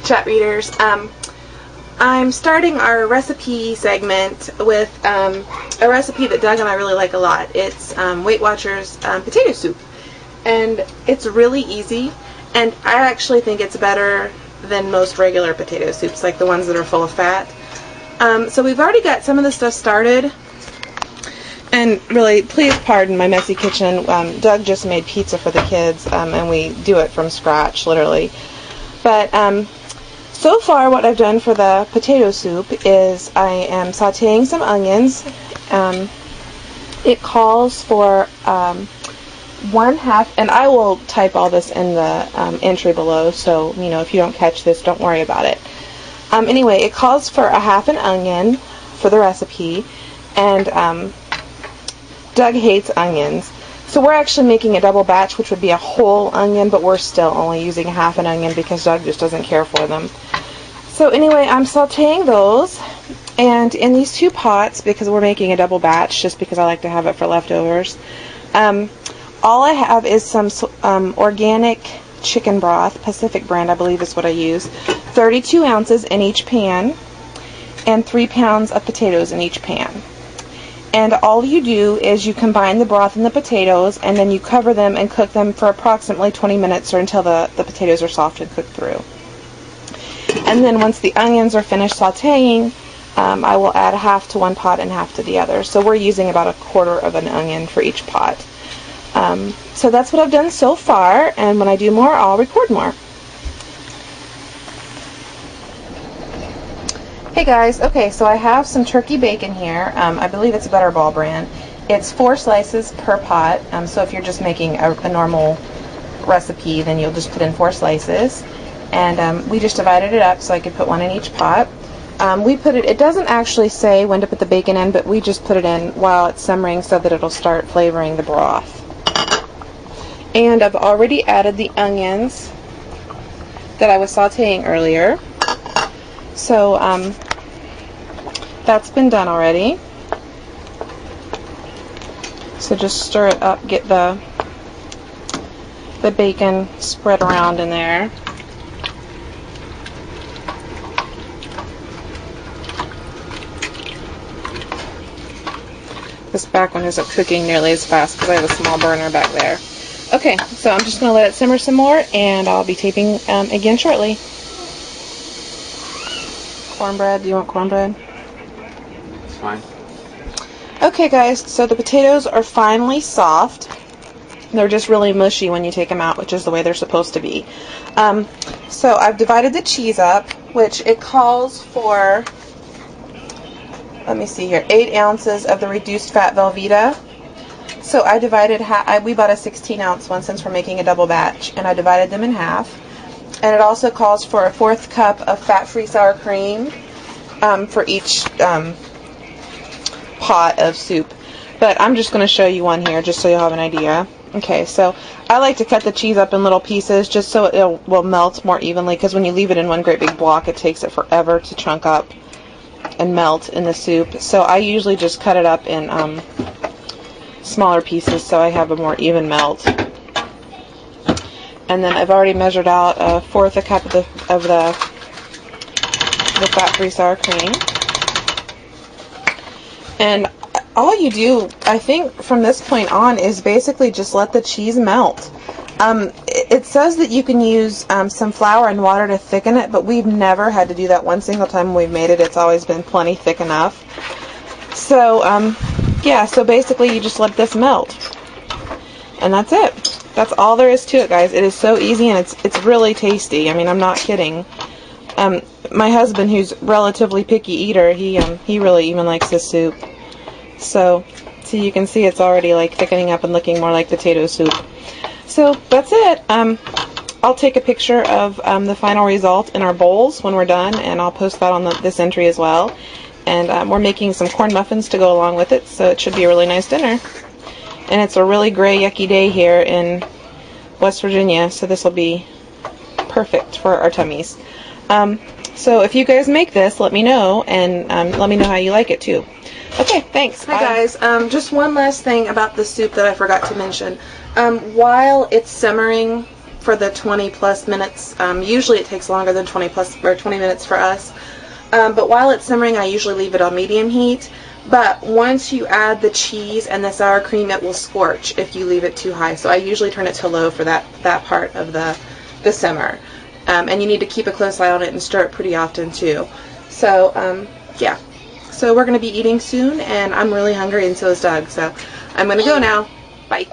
chat readers. I'm starting our recipe segment with a recipe that Doug and I really like a lot. It's Weight Watchers potato soup, and it's really easy, and I actually think it's better than most regular potato soups, like the ones that are full of fat. So we've already got some of the stuff started, and really, please pardon my messy kitchen. Doug just made pizza for the kids, and we do it from scratch, literally. But so far, what I've done for the potato soup is I am sauteing some onions. It calls for 1/2, and I will type all this in the entry below, so, you know, if you don't catch this, don't worry about it. Anyway, it calls for 1/2 an onion for the recipe, and Doug hates onions. So we're actually making a double batch, which would be a whole onion, but we're still only using 1/2 an onion because Doug just doesn't care for them. So anyway, I'm sauteing those, and in these 2 pots, because we're making a double batch, just because I like to have it for leftovers, all I have is some organic chicken broth, Pacific brand, I believe is what I use, 32 ounces in each pan, and 3 pounds of potatoes in each pan. And all you do is you combine the broth and the potatoes, and then you cover them and cook them for approximately 20 minutes or until the potatoes are soft and cooked through. And then once the onions are finished sauteing, I will add 1/2 to one pot and 1/2 to the other. So we're using about 1/4 of an onion for each pot. So that's what I've done so far, and when I do more, I'll record more. Hey guys, okay, so I have some turkey bacon here. I believe it's Butterball brand. It's 4 slices per pot, so if you're just making a normal recipe, then you'll just put in 4 slices. And we just divided it up so I could put 1 in each pot. It doesn't actually say when to put the bacon in, but we just put it in while it's simmering so that it'll start flavoring the broth. And I've already added the onions that I was sauteing earlier. So that's been done already. So just stir it up, get the bacon spread around in there. This back one isn't cooking nearly as fast because I have a small burner back there. Okay, so I'm just going to let it simmer some more, and I'll be taping again shortly. Cornbread, do you want cornbread? It's fine. Okay guys, so the potatoes are finally soft. They're just really mushy when you take them out, which is the way they're supposed to be. So I've divided the cheese up, which it calls for, let me see here, 8 ounces of the reduced fat Velveeta. So I divided, we bought a 16-ounce one since we're making a double batch, and I divided them in half. And it also calls for a 1/4 cup of fat-free sour cream for each pot of soup. But I'm just going to show you one here just so you'll have an idea. Okay, so I like to cut the cheese up in little pieces just so it will melt more evenly, because when you leave it in one great big block, it takes it forever to chunk up and melt in the soup. So I usually just cut it up in smaller pieces so I have a more even melt. And then I've already measured out 1/4 cup of the fat-free sour cream. And all you do, I think, from this point on is basically just let the cheese melt. It says that you can use some flour and water to thicken it, but we've never had to do that one single time we've made it. It's always been plenty thick enough. So, yeah, so basically you just let this melt. And that's it. That's all there is to it, guys. It is so easy, and it's really tasty. I mean, I'm not kidding. My husband, who's relatively picky eater, he really even likes this soup. So you can see it's already like thickening up and looking more like potato soup. So that's it. I'll take a picture of the final result in our bowls when we're done, and I'll post that on this entry as well. And we're making some corn muffins to go along with it, so it should be a really nice dinner. And it's a really gray, yucky day here in West Virginia, so this will be perfect for our tummies. So if you guys make this, let me know, and let me know how you like it too. Okay, thanks. Hi guys. Just one last thing about the soup that I forgot to mention. While it's simmering for the 20 plus minutes. Usually it takes longer than 20 minutes for us. But while it's simmering, I usually leave it on medium heat. But once you add the cheese and the sour cream, it will scorch if you leave it too high. So I usually turn it to low for that part of the simmer. And you need to keep a close eye on it and stir it pretty often too. So yeah. So we're going to be eating soon, and I'm really hungry, and so is Doug. So I'm going to go now. Bye.